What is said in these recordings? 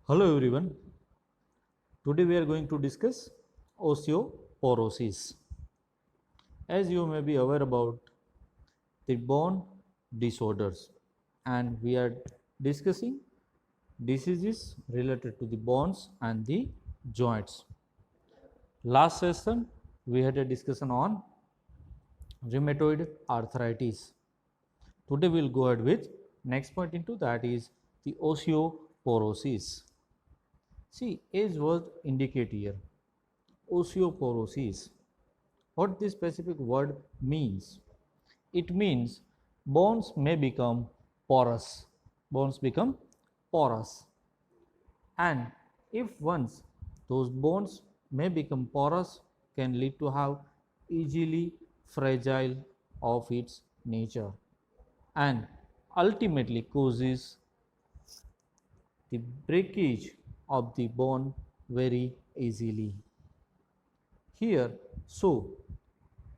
Hello everyone. Today we are going to discuss osteoporosis. As you may be aware about the bone disorders, and we are discussing diseases related to the bones and the joints. Last session we had a discussion on rheumatoid arthritis. Today we will go ahead with next point into that is the osteoporosis. See, as word indicate here, osteoporosis. What this specific word means? It means bones may become porous. Bones become porous. And if once those bones may become porous, can lead to have easily fragile of its nature and ultimately causes the breakage of the bone very easily. Here, so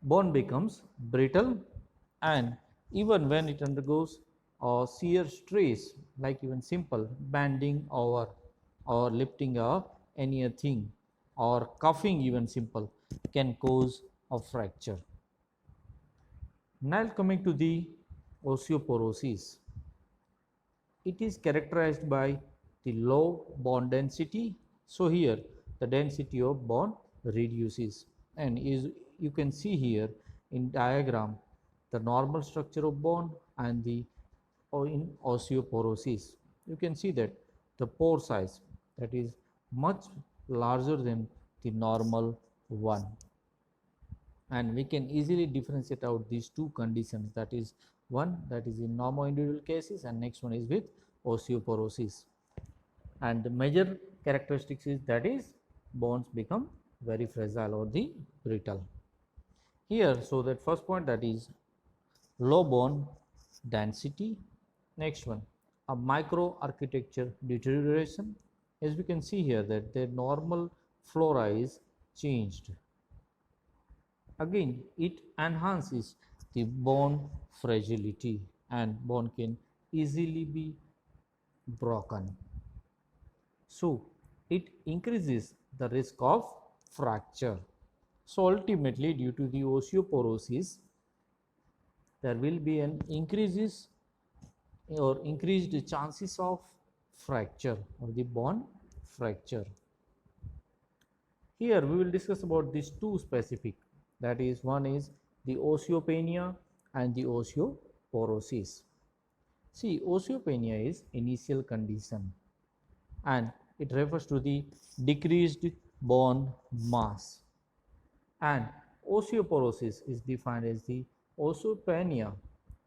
bone becomes brittle, and even when it undergoes a shear stress, like even simple bending over or lifting up anything or cuffing, even simple, can cause a fracture. Now coming to the osteoporosis, it is characterized by the low bone density. So here the density of bone reduces, and is you can see here in diagram the normal structure of bone and the in osteoporosis. You can see that the pore size that is much larger than the normal one, and we can easily differentiate out these two conditions, that is one that is in normal individual cases and next one is with osteoporosis. And the major characteristics is that is bones become very fragile or the brittle here. So that first point, that is low bone density. Next one, a micro architecture deterioration. As we can see here that the normal flora is changed. Again, it enhances the bone fragility and bone can easily be broken. So, it increases the risk of fracture. So, ultimately due to the osteoporosis, there will be an increases or increased chances of fracture or the bone fracture. Here we will discuss about these two specific, that is one is the osteopenia and the osteoporosis. See, osteopenia is initial condition and it refers to the decreased bone mass, and osteoporosis is defined as the osteopenia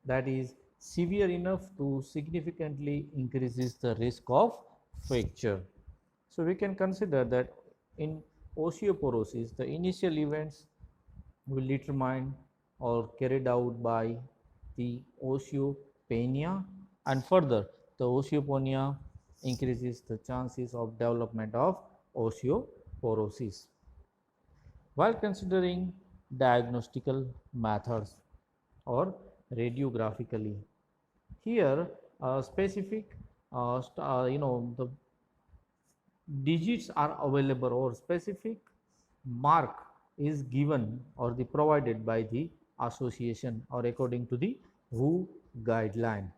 that is severe enough to significantly increases the risk of fracture. So we can consider that in osteoporosis the initial events will determine or carried out by the osteopenia, and further the osteopenia increases the chances of development of osteoporosis. While considering diagnostical methods or radiographically, here specific the digits are available or specific mark is given or the provided by the association or according to the WHO guideline,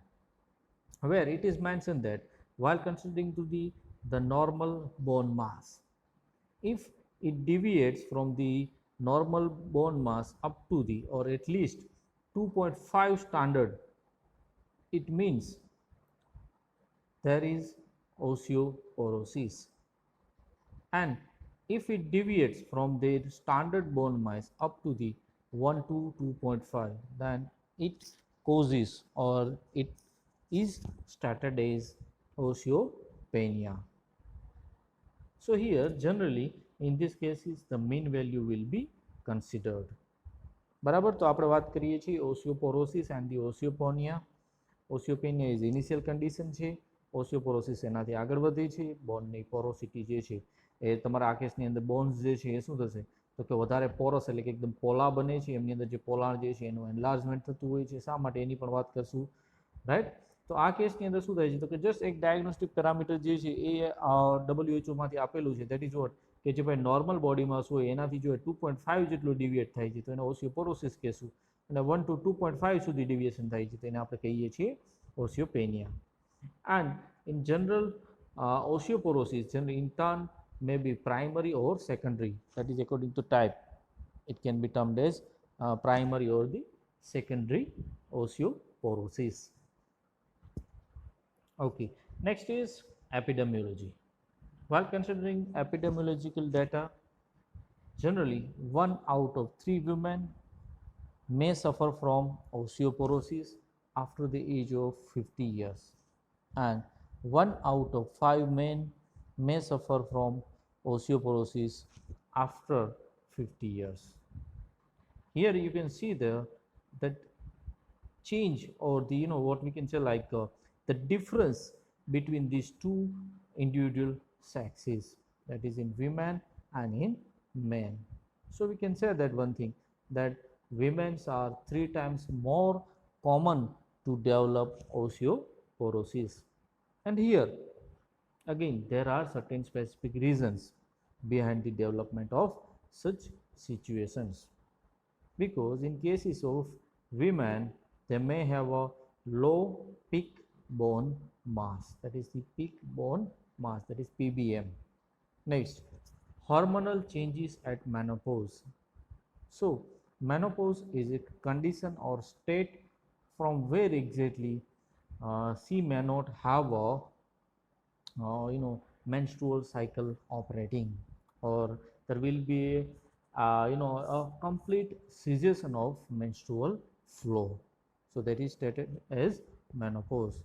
where it is mentioned that while considering to the normal bone mass, if it deviates from the normal bone mass up to the or at least 2.5 standard, it means there is osteoporosis, and if it deviates from their standard bone mass up to the 1 to 2.5, then it causes or it is started as osteopenia. So here generally in this cases the mean value will be considered. બરાબર, તો આપણે વાત કરીએ છીએ osteoporosis and the osteopenia. Osteopenia is initial condition છે, osteoporosis એનાથી આગળ વધે છે. બોનની પોરોસિટી જે છે એ તમારા આ કેસની અંદર બોન્સ જે છે એ શું થશે તો કે વધારે પોરસ એટલે કે એકદમ પોલા બને છે, એમની અંદર જે પોલાણ જે છે એનું એનલાર્જમેન્ટ થતું હોય છે. શા માટે એની પણ વાત કરશું, રાઈટ. તો આ કેસની અંદર શું થાય છે તો કે જસ્ટ એક ડાયગ્નોસ્ટિક પેરામીટર જે છે એ WHO માંથી આપેલું છે, દેટ ઇઝ વોટ કે જે ભાઈ નોર્મલ બોડી માસ હોય એનાથી જો 2.5 જેટલું ડિવિએટ થાય છે તો એને ઓસ્ટિયોપોરોસિસ કહેશું, અને 1 to 2.5 સુધી ડિવિએશન થાય છે તો એને આપણે કહીએ છીએ ઓસ્ટિયોપેનિયા. And in general, osteoporosis generally in turn may be primary or secondary, that is according to type. It can be termed as primary or the secondary osteoporosis. Okay, next is epidemiology. While considering epidemiological data, generally 1 out of 3 women may suffer from osteoporosis after the age of 50 years, and 1 out of 5 men may suffer from osteoporosis after 50 years. Here you can see that change, or the what we can say like the difference between these two individual sexes, that is in women and in men. So we can say that one thing, that women are 3 times more common to develop osteoporosis. And here again there are certain specific reasons behind the development of such situations, because in cases of women they may have a low peak bone mass, that is the peak bone mass, that is PBM. Next, hormonal changes at menopause. So menopause is a condition or state from where exactly she may not have a menstrual cycle operating, or there will be a complete cessation of menstrual flow. So that is stated as menopause.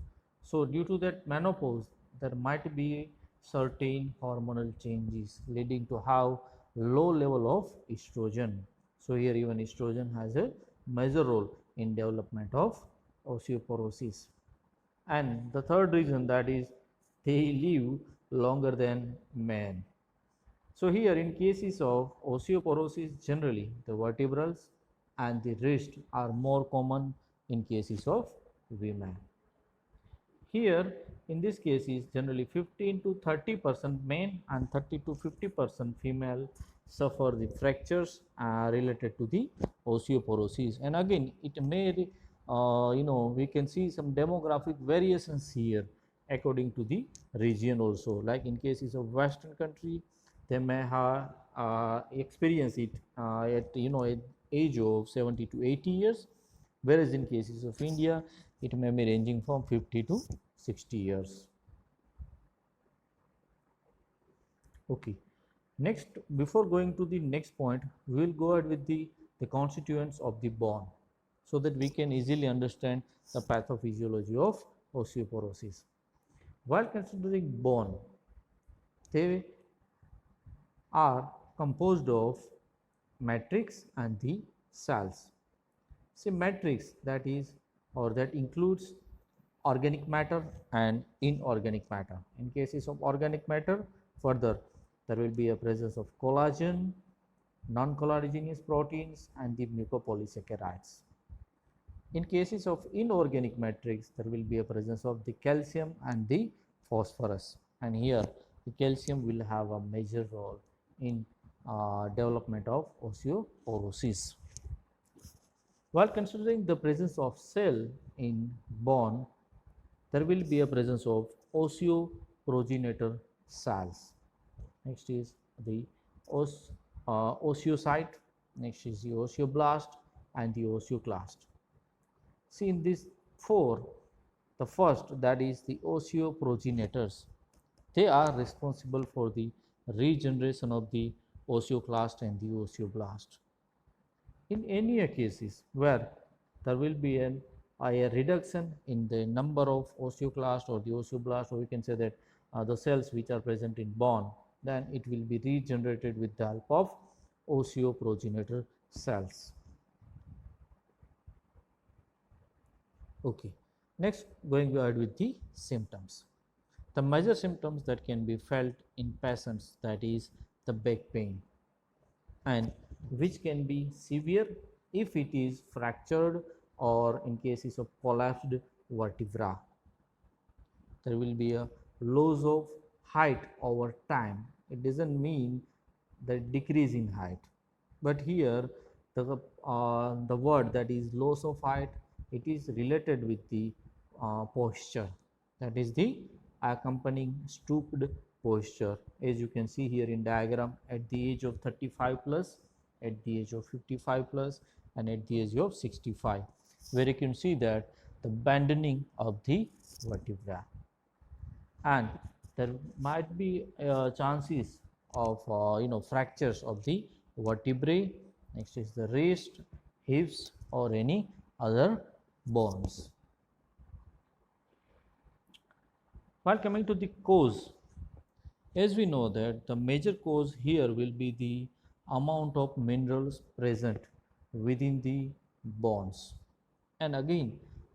So due to that menopause there might be certain hormonal changes leading to have low level of estrogen. So here even estrogen has a major role in development of osteoporosis. And the third reason, that is they live longer than men. So here in cases of osteoporosis, generally the vertebrals and the wrist are more common in cases of women. Here in this case is generally 15 to 30% men and 30 to 50% female suffer the fractures related to the osteoporosis. And again it may we can see some demographic variations here according to the region also, like in cases of western country they may have experience it at at age of 70 to 80 years, whereas in cases of India it may be ranging from 50 to 60 years. Okay, next, before going to the next point, we will go ahead with the constituents of the bone, so that we can easily understand the pathophysiology of osteoporosis. While considering bone, they are composed of matrix and the cells. See, matrix, that is, or that includes organic matter and inorganic matter. In cases of organic matter, further there will be a presence of collagen, non-collagenous proteins and the mucopolysaccharides. In cases of inorganic matrix, there will be a presence of the calcium and the phosphorus, and here the calcium will have a major role in development of osteoporosis. While considering the presence of cell in bone, there will be a presence of osteoprogenitor cells. Next is the osteocyte, next is the osteoblast and the osteoclast. See, in these four, the first, that is the osteoprogenitors, they are responsible for the regeneration of the osteoclast and the osteoblast. In any cases where there will be a reduction in the number of osteoclast or the osteoblast, or we can say that the cells which are present in bone, then it will be regenerated with the help of osteoprogenitor cells. Okay, next going ahead with the symptoms. The major symptoms that can be felt in patients, that is the back pain, and which can be severe if it is fractured or in cases of collapsed vertebra. there will be a loss of height over time. It doesn't mean the decrease in height, but here the word that is loss of height, it is related with the posture, that is the accompanying stooped posture, as you can see here in diagram, at the age of 35 plus, at the age of 55 plus, and at the age of 65, where you can see that the bending of the vertebra, and there might be chances of fractures of the vertebrae. Next is the wrist, hips, or any other bones. While coming to the cause, as we know that the major cause here will be the amount of minerals present within the bones, and again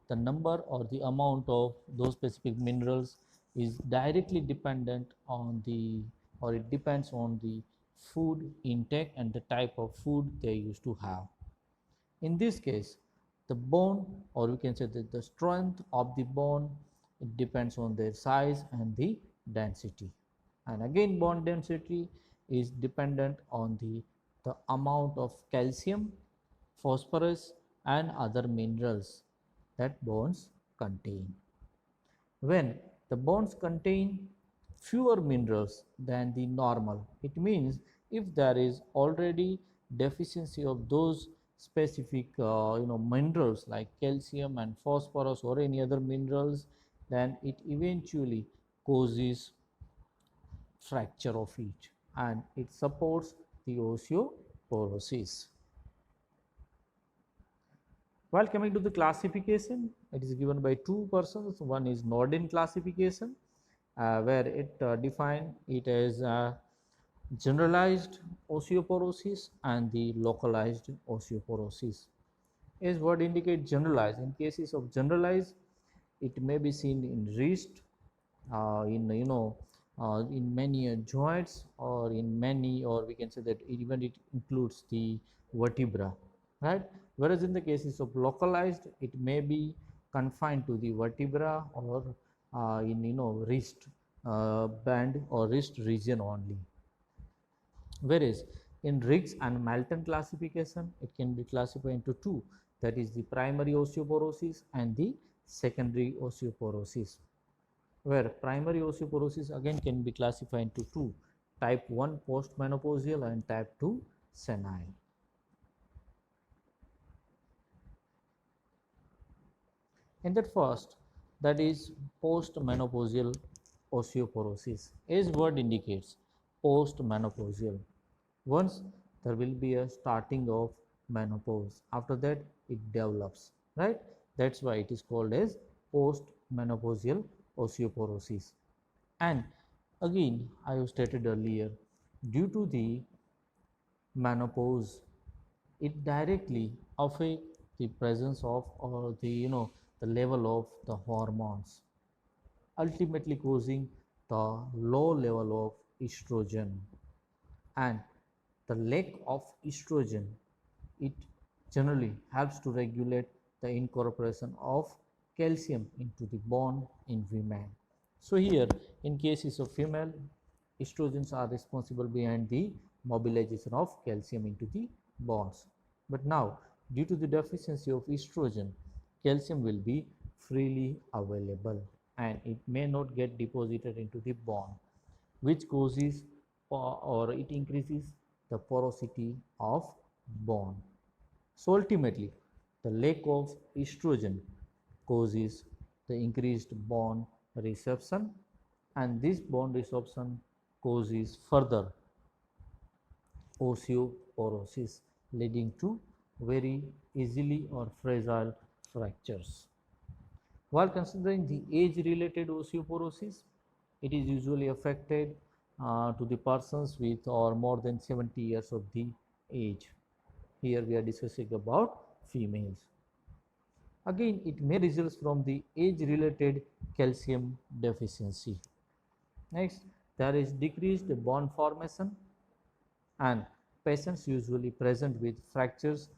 the number or the amount of those specific minerals is directly dependent on the, or it depends on the food intake and the type of food they used to have. In this case, the bone, or we can say that the strength of the bone, it depends on their size and the density, and again bone density is dependent on the amount of calcium, phosphorus, and other minerals that bones contain. When the bones contain fewer minerals than the normal, it means if there is already deficiency of those specific minerals like calcium and phosphorus or any other minerals, then it eventually causes fracture of it, and it supports the osteoporosis. While coming to the classification, it is given by two persons. One is Norden classification, where it define it as generalized osteoporosis and the localized osteoporosis. As word indicate generalized, in cases of generalized, it may be seen in wrist, in many joints, or in many, or we can say that even it includes the vertebra, right? Whereas in the cases of localized, it may be confined to the vertebra, or in wrist band or wrist region only. Whereas in Riggs and Malton classification, it can be classified into two, that is the primary osteoporosis and the secondary osteoporosis, where primary osteoporosis again can be classified into two, type 1 postmenopausal and type 2 senile. In that first, that is postmenopausal osteoporosis, as word indicates, postmenopausal. Once there will be a starting of menopause, after that it develops, right? That's why it is called as postmenopausal osteoporosis. And again, I have stated earlier, due to the menopause, it directly affects the presence of, or the level of the hormones, ultimately causing the low level of estrogen. And the lack of estrogen, it generally helps to regulate the incorporation of calcium into the bone in women. So here in cases of female, estrogens are responsible behind the mobilization of calcium into the bones. But now, due to the deficiency of estrogen, calcium will be freely available and it may not get deposited into the bone, which causes or it increases the porosity of bone. So ultimately, the lack of estrogen causes the increased bone resorption, and this bone resorption causes further osteoporosis, leading to very easily or fragile fractures. While considering the age-related osteoporosis, it is usually affected to the persons with or more than 70 years of the age. Here we are discussing about females. Again, it may result from the age-related calcium deficiency. Next, there is decreased bone formation, and patients usually present with fractures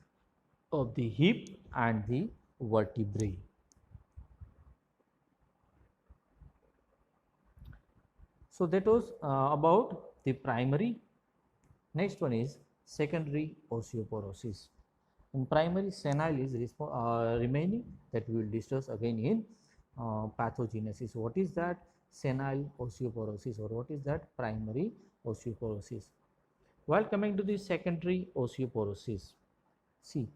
of the hip and the vertebrae. So that was about the primary. Next one is secondary osteoporosis. In primary, senile is remaining, that we will discuss again in pathogenesis. What is that senile osteoporosis, or what is that primary osteoporosis? While coming to the secondary osteoporosis, see,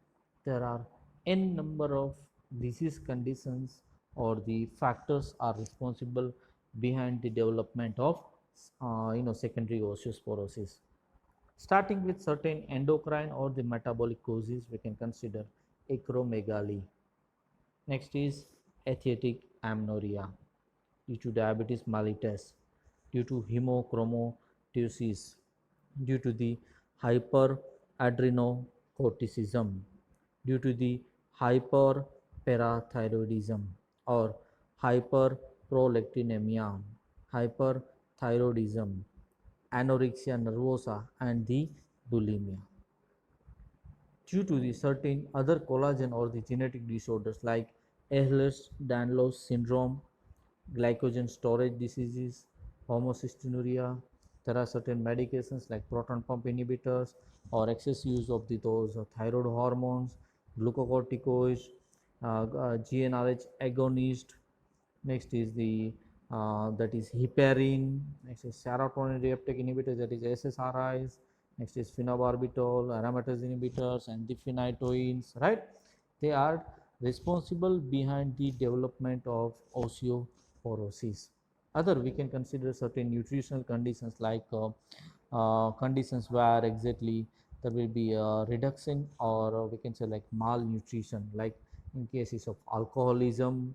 there are n number of disease conditions or the factors are responsible behind the development of secondary osteoporosis. Starting with certain endocrine or the metabolic causes, we can consider acromegaly. Next is athletic amenorrhea due to diabetes mellitus, due to hemochromatosis, due to the hyperadrenocorticism, due to the hyperparathyroidism or hyperprolactinemia, hyperthyroidism, anorexia nervosa, and the bulimia. Due to the certain other collagen or the genetic disorders like Ehlers-Danlos syndrome, glycogen storage diseases, homocystinuria, there are certain medications like proton pump inhibitors or excess use of those thyroid hormones, glucocorticoids, GnRH agonist. Next is the that is heparin. Next is serotonin reuptake inhibitors, that is SSRIs. Next is phenobarbital, aromatase inhibitors, and the phenytoins. Right? They are responsible behind the development of osteoporosis. Other, we can consider certain nutritional conditions like conditions where exactly there will be a reduction or we can say like malnutrition, like in cases of alcoholism,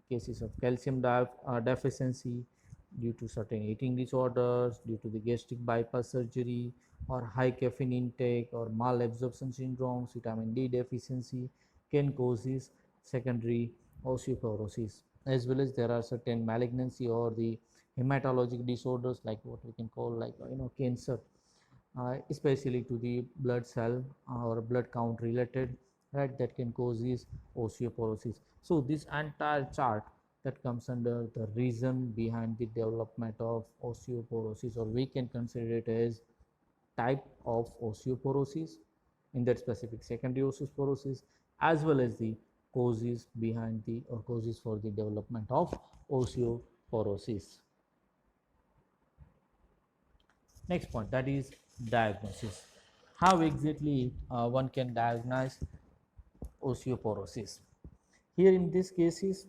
cases of calcium deficiency due to certain eating disorders, due to the gastric bypass surgery, or high caffeine intake, or malabsorption syndromes, vitamin D deficiency can causes secondary osteoporosis. As well as there are certain malignancy or the hematologic disorders like what we can call like cancer, especially to the blood cell or blood count related, right, that can cause this osteoporosis. So this entire chart that comes under the reason behind the development of osteoporosis, or we can consider it as type of osteoporosis, in that specific secondary osteoporosis, as well as the causes behind the or causes for the development of osteoporosis. Next point, that is diagnosis. How exactly one can diagnose osteoporosis? Here in this cases,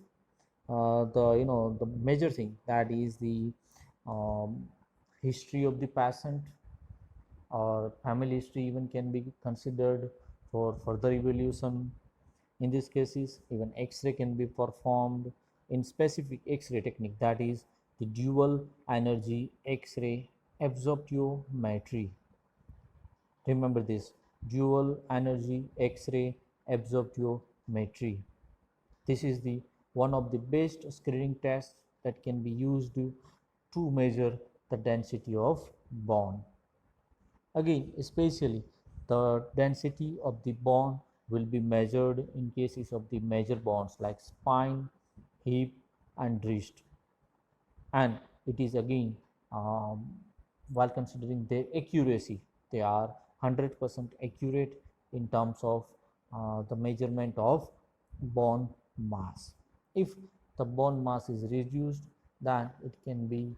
the major thing, that is the um, history of the patient, or family history even can be considered for further evaluation. In these cases, even X-ray can be performed in specific X-ray technique, that is the dual energy X-ray absorptiometry. Remember this, dual energy X-ray absorptiometry. This is the one of the best screening tests that can be used to measure the density of bone. Again, especially the density of the bone will be measured in cases of the major bones like spine, hip, and wrist. And it is again, while considering their accuracy, they are 100% accurate in terms of the measurement of bone mass. If the bone mass is reduced, then it can be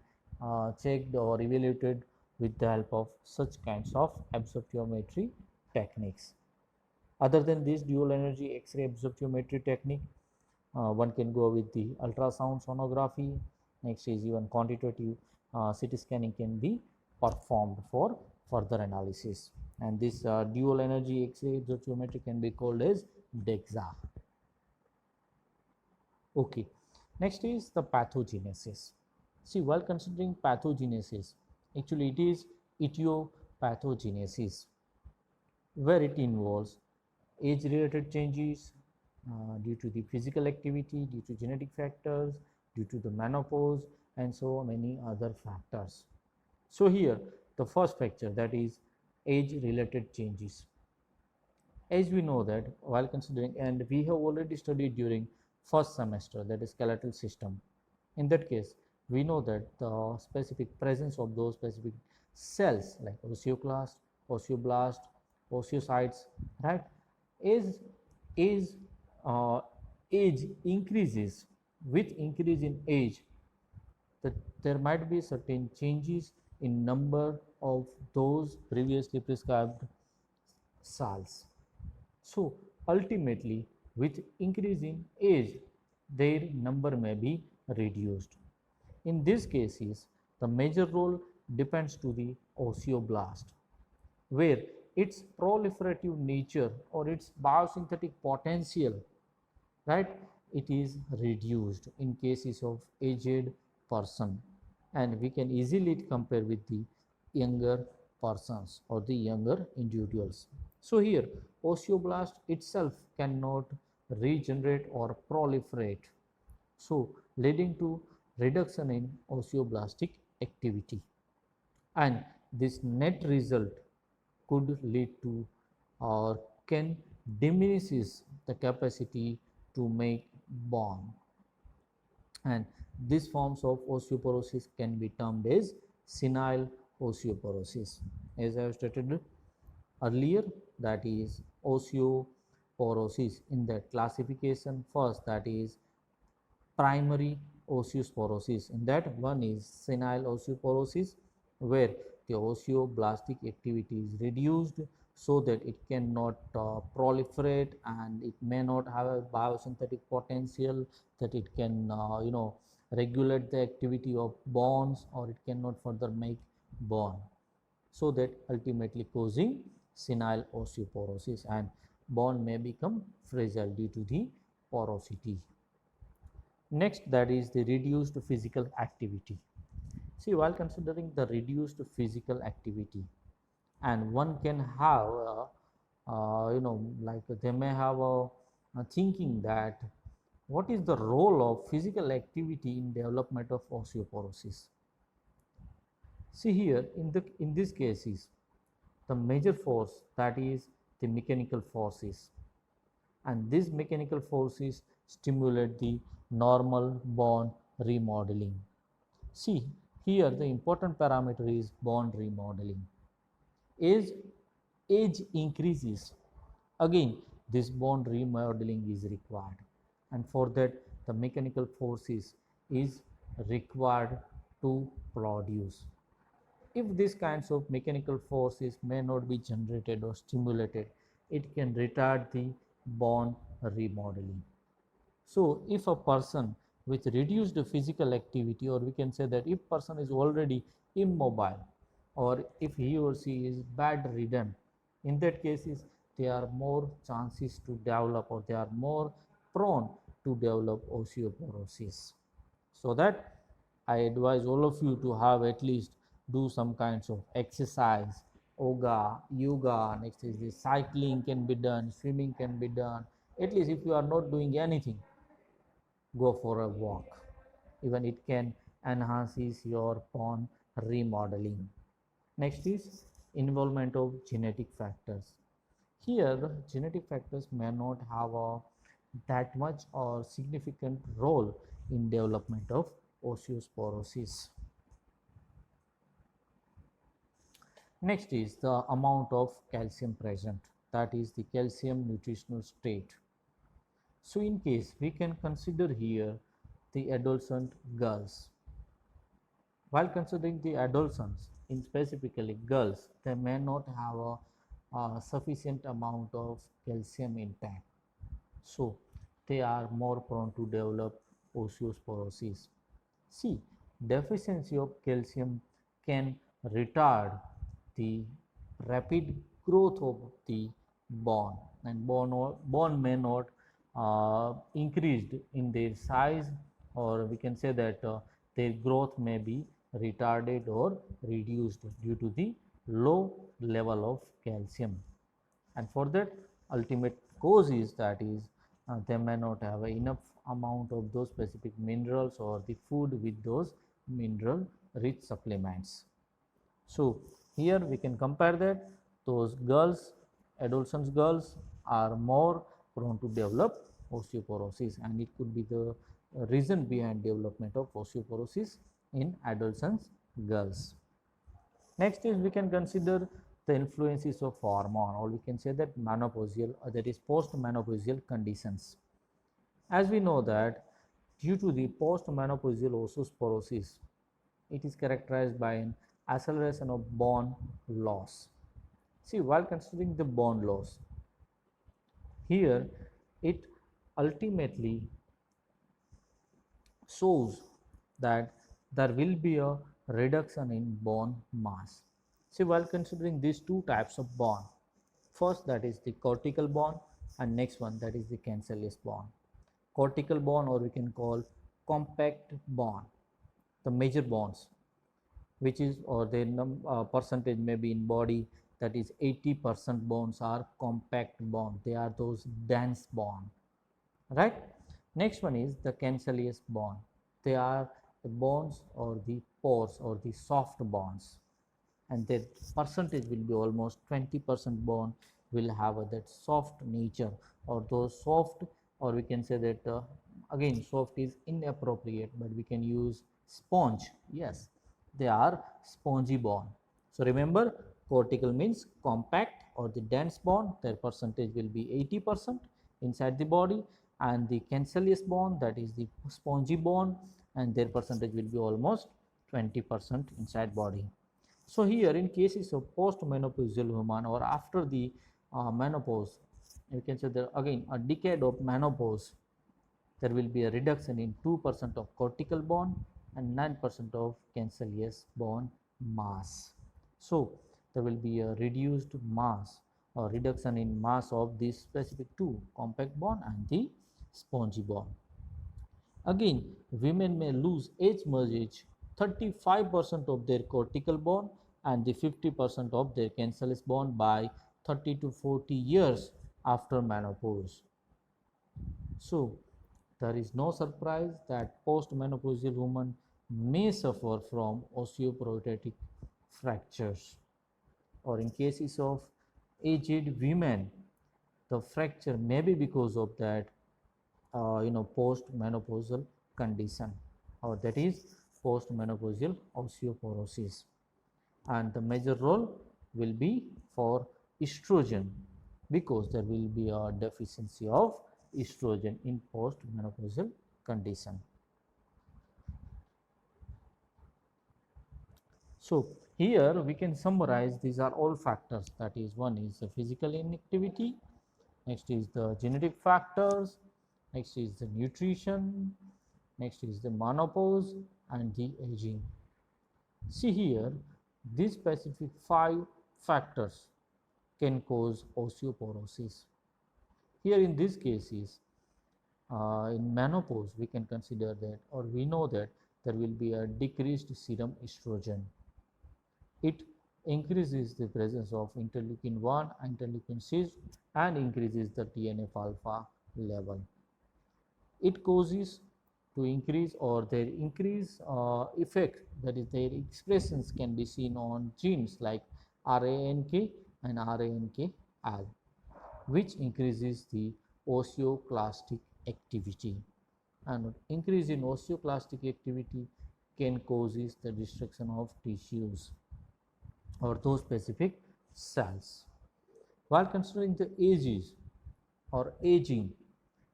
checked or evaluated with the help of such kinds of absorptiometry techniques. Other than this dual energy X-ray absorptiometry technique, one can go with the ultrasound sonography. Next is even quantitative CT scanning can be performed for further analysis. And this dual energy X-ray absorptiometry can be called as DEXA. Okay, next is the pathogenesis. See, while considering pathogenesis, actually it is etiopathogenesis, where it involves age-related changes due to the physical activity, due to genetic factors, due to the menopause, and so many other factors. So here, the first factor, that is age-related changes. As we know that while considering, and we have already studied during first semester, that is skeletal system. In that case, we know that the specific presence of those specific cells like osteoclast, osteoblast, osteocytes, right, is is uh, age increases. With increase in age, that there might be certain changes in number of those previously prescribed cells. So ultimately, with increase in age, their number may be reduced. In these cases, the major role depends to the osteoblast, where its proliferative nature or its biosynthetic potential, right, it is reduced in cases of aged person, and we can easily compare with the younger persons or the younger individuals. So here osteoblast itself cannot regenerate or proliferate, so leading to reduction in osteoblastic activity, and this net result could lead to or can diminishes the capacity to make bone, and these forms of osteoporosis can be termed as senile osteoporosis. As I have stated earlier, that is osteoporosis in that classification. First, that is primary osteoporosis. In that, one is senile osteoporosis, where the osteoblastic activity is reduced so that it cannot proliferate, and it may not have a biosynthetic potential that it can regulate the activity of bones, or it cannot further make bone, so that ultimately causing senile osteoporosis, and bone may become fragile due to the porosity. Next, that is the reduced physical activity. See, while considering the reduced physical activity, and one can have, like they may have a thinking that what is the role of physical activity in development of osteoporosis. See here, in these cases, the major force, that is the mechanical forces, and these mechanical forces stimulate the normal bone remodeling. See, here the important parameter is bone remodeling. As age increases, again this bone remodeling is required, and for that the mechanical forces is required to produce. If these kinds of mechanical forces may not be generated or stimulated, it can retard the bone remodeling. So if a person with reduced physical activity, or we can say that if person is already immobile, or if he or she is bedridden, in that cases there are more chances to develop, or they are more prone to develop osteoporosis. So that I advise all of you to have at least do some kinds of exercise, yoga, next is the cycling can be done, swimming can be done. At least if you are not doing anything, go for a walk. Even it can enhances your bone remodeling. Next is involvement of genetic factors. Here genetic factors may not have that much or significant role in development of osteoporosis. Next is the amount of calcium present, that is the calcium nutritional state. So in case we can consider here the adolescent girls. While considering the adolescents, in specifically girls, they may not have a sufficient amount of calcium intake, so they are more prone to develop osteoporosis. See, deficiency of calcium can retard the rapid growth of the bone, and bone may not increased in their size, or we can say that their growth may be retarded or reduced due to the low level of calcium. And for that, ultimate cause is that is they may not have enough amount of those specific minerals or the food with those mineral rich supplements. So here we can compare that those girls, adolescent girls, are more prone to develop osteoporosis, and it could be the reason behind development of osteoporosis in adolescent girls. Next is we can consider the influences of hormone, or we can say that menopausal, or that is post-menopausal conditions. As we know that due to the post-menopausal osteoporosis, it is characterized by an acceleration of bone loss. See, while considering the bone loss, here it ultimately shows that there will be a reduction in bone mass. See, while considering these two types of bone, first that is the cortical bone, and next one that is the cancellous bone. Cortical bone, or we can call compact bone, the major bones, which is, or the percentage maybe in body, that is 80% bones are compact bone, they are those dense bone, right? Next one is the cancellous bone, they are the bones or the pores or the soft bones, and their percentage will be almost 20% bone will have that soft nature, or those soft, or we can say that again soft is inappropriate, but we can use sponge. Yes, they are spongy bone. So remember, cortical means compact or the dense bone, their percentage will be 80% inside the body, and the cancellous bone, that is the spongy bone, and their percentage will be almost 20% inside body. So here in cases of post-menopausal woman, or after the menopause, you can say that again a decade of menopause, there will be a reduction in 2% of cortical bone and 9% of cancellous bone mass. So there will be a reduced mass or reduction in mass of these specific two, compact bone and the spongy bone. Again, women may lose as much as 35% of their cortical bone and the 50% of their cancellous bone by 30 to 40 years after menopause. So, there is no surprise that postmenopausal women may suffer from osteoporotic fractures, or in cases of aged women, the fracture may be because of that post-menopausal condition, or that is post-menopausal osteoporosis, and the major role will be for estrogen, because there will be a deficiency of estrogen in post-menopausal condition. So here we can summarize, these are all factors, that is, one is the physical inactivity, next is the genetic factors, next is the nutrition, next is the menopause and the aging. See here, these specific 5 factors can cause osteoporosis. Here in these cases, in menopause, we can consider that, or we know that there will be a decreased serum estrogen. It increases the presence of interleukin 1, interleukin 6, and increases the TNF alpha level. It causes to increase, or their increase effect, that is their expressions can be seen on genes like RANK and RANKL, which increases the osteoclastic activity, and increase in osteoclastic activity can causes the destruction of tissues or those specific cells. While considering the ages or aging,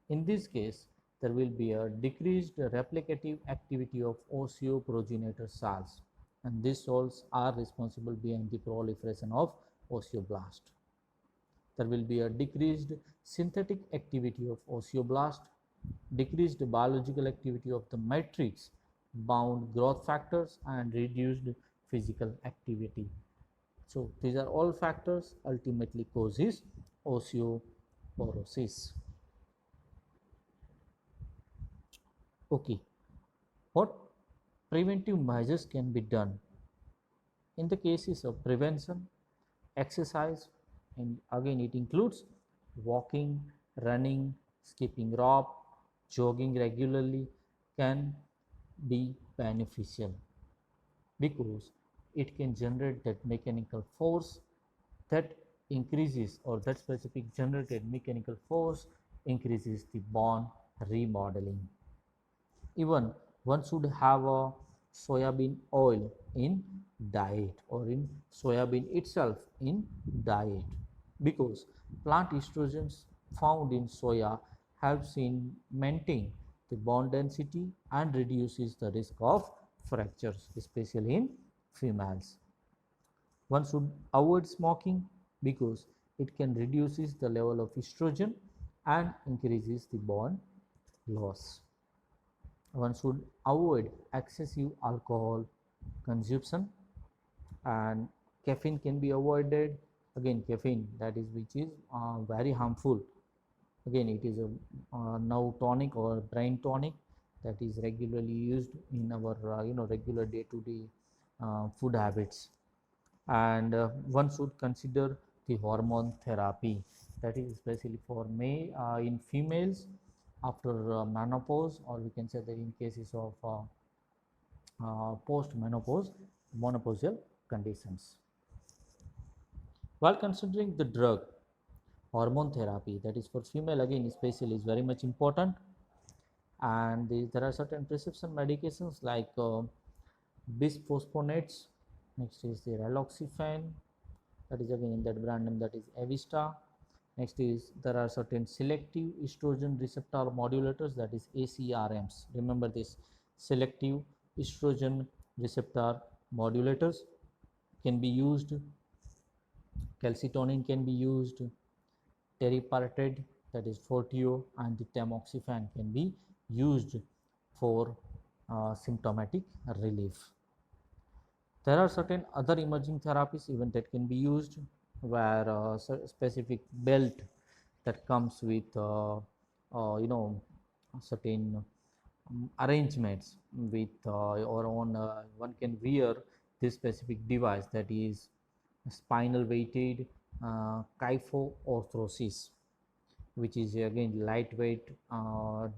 in this case there will be a decreased replicative activity of osteoprogenitor cells, and these cells are responsible behind the proliferation of osteoblast. There will be a decreased synthetic activity of osteoblast, decreased biological activity of the matrix bound growth factors, and reduced physical activity. So these are all factors ultimately causes osteoporosis. Okay, what preventive measures can be done? In the cases of prevention, exercise, and again it includes walking, running, skipping rope, jogging regularly can be beneficial, because it can generate that mechanical force that increases, or that specific generated mechanical force increases the bone remodeling. Even one should have a soybean oil in diet or in soybean itself in diet, because plant estrogens found in soya helps in maintain the bone density and reduces the risk of fractures, especially in females. One should avoid smoking because it can reduces the level of estrogen and increases the bone loss. One should avoid excessive alcohol consumption, and caffeine can be avoided. Again, caffeine, that is which is very harmful. Again, it is a now tonic or brain tonic that is regularly used in our regular day to day food habits. And one should consider the hormone therapy, that is especially for in females after menopause, or we can say that in cases of post menopause menopausal conditions. While considering the drug, hormone therapy, that is for female again especially, is very much important. And there are certain prescription medications like bisphosphonates. Next is the raloxifene, that is again in that brand name, that is Evista. Next is there are certain selective estrogen receptor modulators, that is ACRMs. Remember this, selective estrogen receptor modulators can be used. Calcitonin can be used. Teriparatide, that is Forteo, and the tamoxifen can be used for symptomatic relief. There are certain other emerging therapies even that can be used, where specific belt that comes with certain arrangements with or on one can wear this specific device, that is spinal weighted kyphoorthosis, which is again lightweight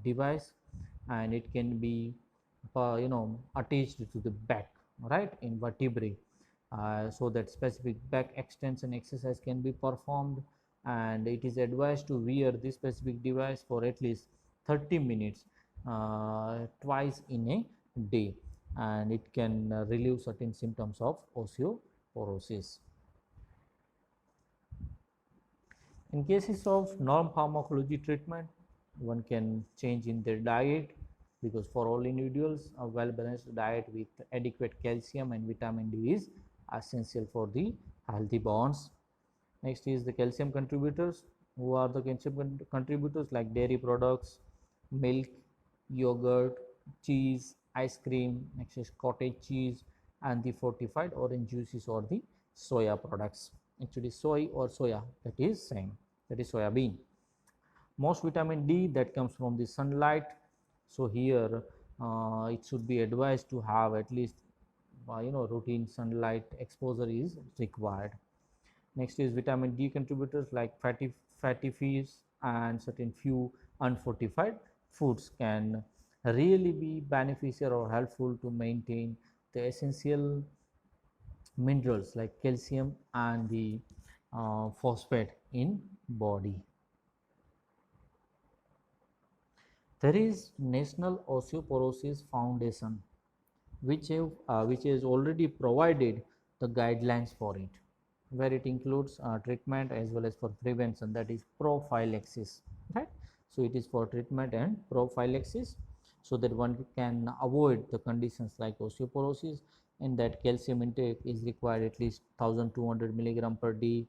device, and it can be attached to the back, right, in vertebrae, so that specific back extension exercise can be performed. And it is advised to wear this specific device for at least 30 minutes twice in a day, and it can relieve certain symptoms of osteoporosis. In cases of non-pharmacology treatment, one can change in their diet, because for all individuals, a well-balanced diet with adequate calcium and vitamin D is essential for the healthy bones. Next is the calcium contributors. Who are the calcium contributors? Like dairy products, milk, yogurt, cheese, ice cream. Next is cottage cheese, and the fortified orange juices or the soya products. Actually, soy or soya, that is same, that is soya bean. Most vitamin D that comes from the sunlight, so here it should be advised to have at least routine sunlight exposure is required. Next is vitamin D contributors like fatty fish and certain few unfortified foods can really be beneficial or helpful to maintain the essential minerals like calcium and the phosphate in body. There is National Osteoporosis Foundation, which has already provided the guidelines for it, where it includes treatment as well as for prevention, that is prophylaxis, right? So it is for treatment and prophylaxis, so that one can avoid the conditions like osteoporosis, and that calcium intake is required at least 1200 milligram per day.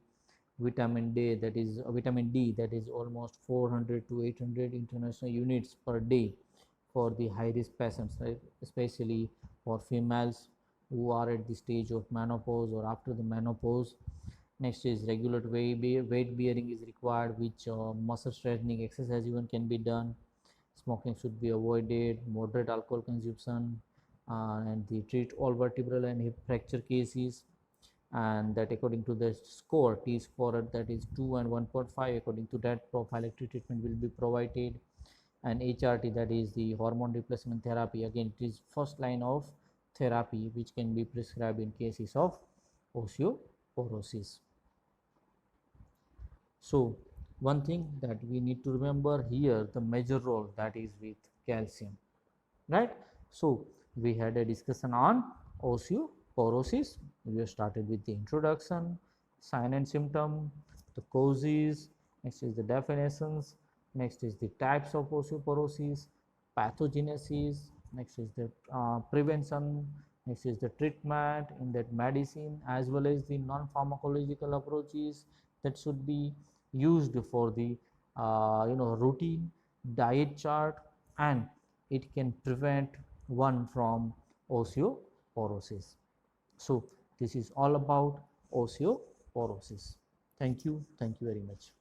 Vitamin D, that is almost 400 to 800 international units per day for the high risk patients, right? Especially for females who are at the stage of menopause or after the menopause. Next is regular weight bearing is required, which muscle strengthening exercise even can be done. Smoking should be avoided. Moderate alcohol consumption, and the treat all vertebral and hip fracture cases, and that according to the score T score, that is 2 and 1.5, according to that prophylactic treatment will be provided. And HRT, that is the hormone replacement therapy, again it is first line of therapy which can be prescribed in cases of osteoporosis. So one thing that we need to remember here, the major role that is with calcium, right? So we had a discussion on osteoporosis. We have started with the introduction, sign and symptom, the causes, next is the definitions, next is the types of osteoporosis, pathogenesis, next is the prevention, next is the treatment in that medicine, as well as the non-pharmacological approaches that should be used for the routine diet chart, and it can prevent one from osteoporosis. So this is all about osteoporosis. Thank you very much.